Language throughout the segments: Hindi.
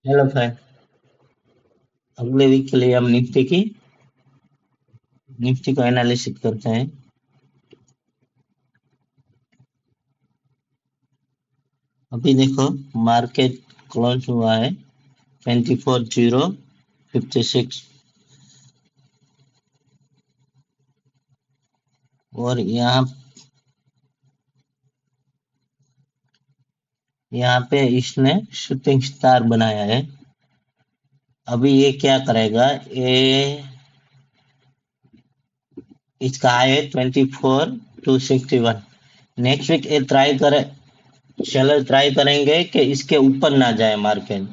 Hello friend. अगले वीक के लिए हम निफ्टी को एनालिसिस करते हैं। अभी देखो, मार्केट क्लोज हुआ है 24,056 और यहाँ पे इसने शूटिंग स्टार बनाया है। अभी ये क्या करेगा, ये इसका हाई है 24,261। नेक्स्ट वीक ये ट्राई करे, सेलर ट्राई करेंगे कि इसके ऊपर ना जाए मार्केट।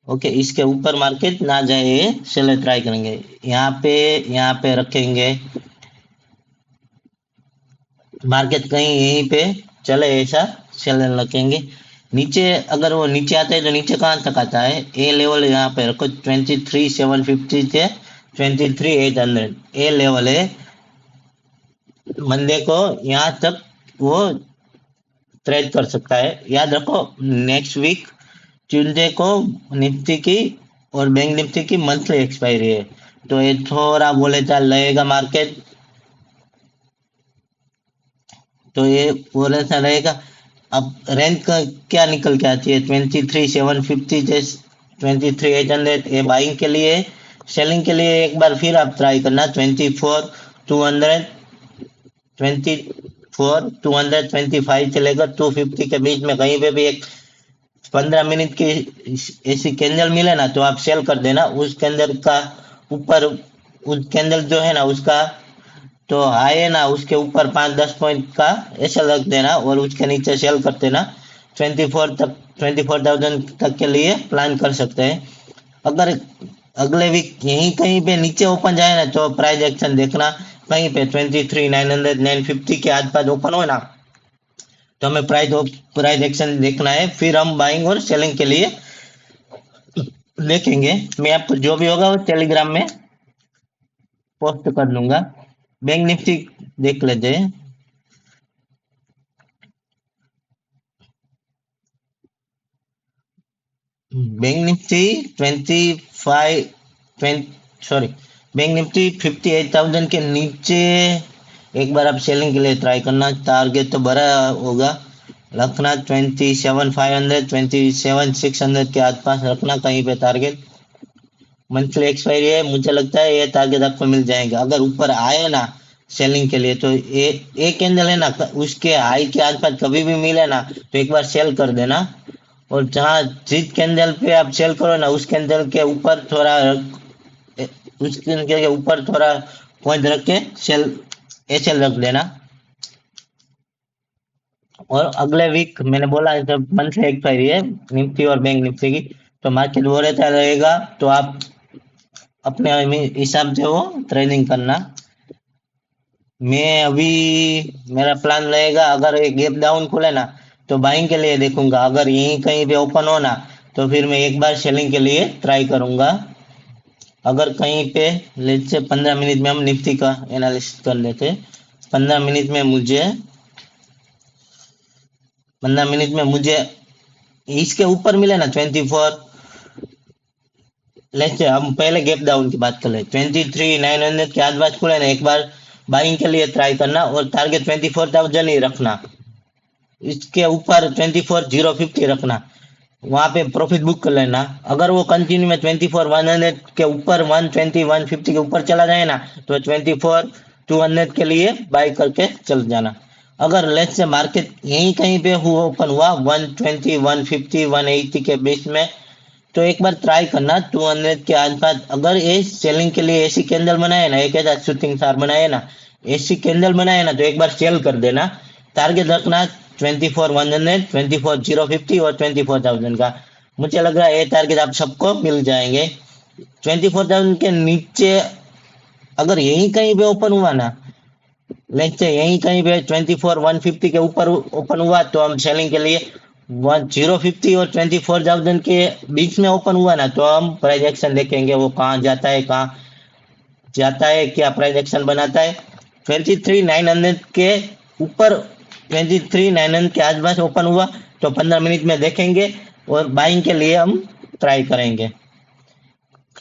ओके, इसके ऊपर मार्केट ना जाए, ये सेलर ट्राई करेंगे। यहाँ पे रखेंगे मार्केट, कहीं यहीं पे चले ऐसा सेलर रखेंगे। नीचे, अगर वो नीचे आता है तो नीचे कहाँ तक आता है, ए लेवल यहाँ पे रखो 23,750 से 23,800। ए लेवल है मंदे को, यहाँ तक वो ट्रेड कर सकता है। याद रखो, नेक्स्ट वीक ट्यूसडे को निफ्टी की और बैंक निफ्टी की मंथली एक्सपायरी है, तो ये थोड़ा बोले चाल रहेगा मार्केट। तो ये बोले सा रहेगा। अब रेंज का क्या निकल के आती है, 23,750 से 23,800, ये बाइंग के लिए। सेलिंग के लिए एक बार फिर आप ट्राई करना 24,200, 24,225 से लेकर 250 के बीच में कहीं पे भी एक 15 मिनट की ऐसी कैंडल मिले ना, तो आप सेल कर देना। उस कैंडल का ऊपर, उस कैंडल जो है ना उसका तो हाई है ना, उसके ऊपर 5-10 पॉइंट का ऐसा रख देना और उसके नीचे सेल कर देना। 24,000 तक के लिए प्लान कर सकते हैं। अगर अगले वीक यहीं कहीं पे नीचे ओपन जाए ना, तो प्राइस एक्शन देखना। कहीं पे 23,900 950 के आसपास ओपन हो ना, तो हमें प्राइस एक्शन देखना है। फिर हम बाइंग और सेलिंग के लिए देखेंगे। मैं आपको जो भी होगा वो टेलीग्राम में पोस्ट कर दूंगा। बैंक निफ्टी देख लेते हैं। बैंक निफ्टी 58,000 के नीचे एक बार आप सेलिंग के लिए ट्राई करना। टारगेट तो बड़ा होगा, रखना 27,500 27,600 के आसपास रखना कहीं पे टारगेट। मंथली एक्सपायरी है, मुझे लगता है ये टारगेट आपको मिल जाएगा। अगर ऊपर आए ना सेलिंग के लिए, तो ये एक कैंडल है ना, उसके हाई के आसपास कभी भी मिले ना, तो एक बार सेल कर देना। और जहाँ जिस कैंडल पे आप सेल करो ना, उस कैंडल के ऊपर थोड़ा उस कैंडल के ऊपर थोड़ा पॉइंट रख के सेल ऐसे रख देना। और अगले वीक मैंने बोला है, जब मंथली एक्सपायरी है निफ्टी और बैंक निफ्टी की, तो मार्केट वो रहता रहेगा। तो आप अपने हिसाब से वो ट्रेडिंग करना। मैं अभी, मेरा प्लान रहेगा, अगर ये गैप डाउन खुले ना, तो बाइंग के लिए देखूंगा। अगर यहीं कहीं पे ओपन हो ना, तो फिर मैं एक बार सेलिंग के लिए ट्राई करूंगा। अगर कहीं पे लेट से 15 मिनट में हम निफ्टी का एनालिसिस कर लेते। 15 मिनट में मुझे 15 मिनट में मुझे इसके ऊपर मिले ना 24, लेट से हम पहले गैप डाउन की बात कर ले, 23,900 के आसपास खुले ना, एक बार बाइंग के लिए ट्राई करना और टारगेट 24,000 ही रखना। इसके ऊपर 24,050 रखना, वहां पे प्रॉफिट बुक कर लेना। अगर वो कंटिन्यू में 24,100 के ऊपर 120 150 के ऊपर चला जाए ना, तो 24,200 के लिए बाय करके चल जाना। अगर लेट से मार्केट यहीं कहीं पे हुआ ओपन हुआ 120 150 180 के बीच में, तो एक बार ट्राई करना 200 के आसपास। अगर ये सेलिंग के लिए ऐसी कैंडल बनाए ना, एक ऐसा शूटिंग स्टार बनाए ना, ऐसी कैंडल बनाए ना, तो एक बार सेल कर देना। टारगेट रखना 24,100 24,050 और 24,000 का। मुझे लग रहा है ये टारगेट आप सबको मिल जाएंगे। 24,000 के नीचे अगर यहीं कहीं पे ओपन हुआ ना, लेट्स से यहीं कहीं पे 24,150 के ऊपर ओपन हुआ, तो हम सेलिंग के लिए 1050 और 24,000 के बीच में ओपन हुआ ना, तो हम प्राइस एक्शन देखेंगे वो कहाँ जाता है, कहाँ जाता है, क्या प्राइस एक्शन बनाता है। 23,900 के ऊपर 23,900 के आसपास ओपन हुआ, तो 15 मिनट में देखेंगे और बाइंग के लिए हम ट्राई करेंगे।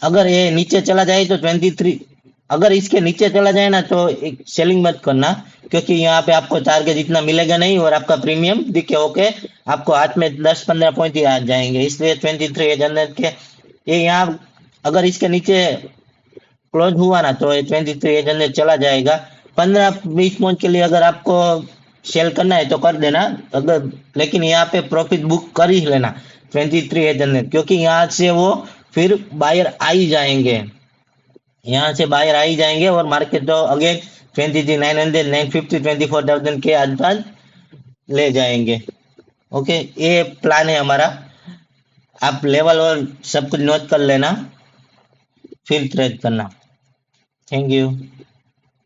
अगर ये नीचे चला जाए तो 23, अगर इसके नीचे चला जाए ना तो एक सेलिंग मत करना, क्योंकि यहाँ पे आपको टारगेट इतना मिलेगा नहीं और आपका प्रीमियम दिखे ओके, आपको हाथ में 10-15 पॉइंट ही आ जाएंगे। इसलिए 23 के ये यहाँ अगर इसके नीचे क्लोज हुआ ना तो ये 23 चला जाएगा। 15-20 पॉइंट के लिए अगर आपको सेल करना है तो कर देना, अगर लेकिन यहाँ पे प्रॉफिट बुक कर ही लेना 23, क्योंकि यहाँ से वो फिर बायर आ ही जाएंगे, यहाँ से बायर आ ही जाएंगे और मार्केट तो अगेन 23,900 950 24,000 के आसपास ले जाएंगे। ओके, ये प्लान है हमारा। आप लेवल और सब कुछ नोट कर लेना, फिर ट्रेड करना। Thank you.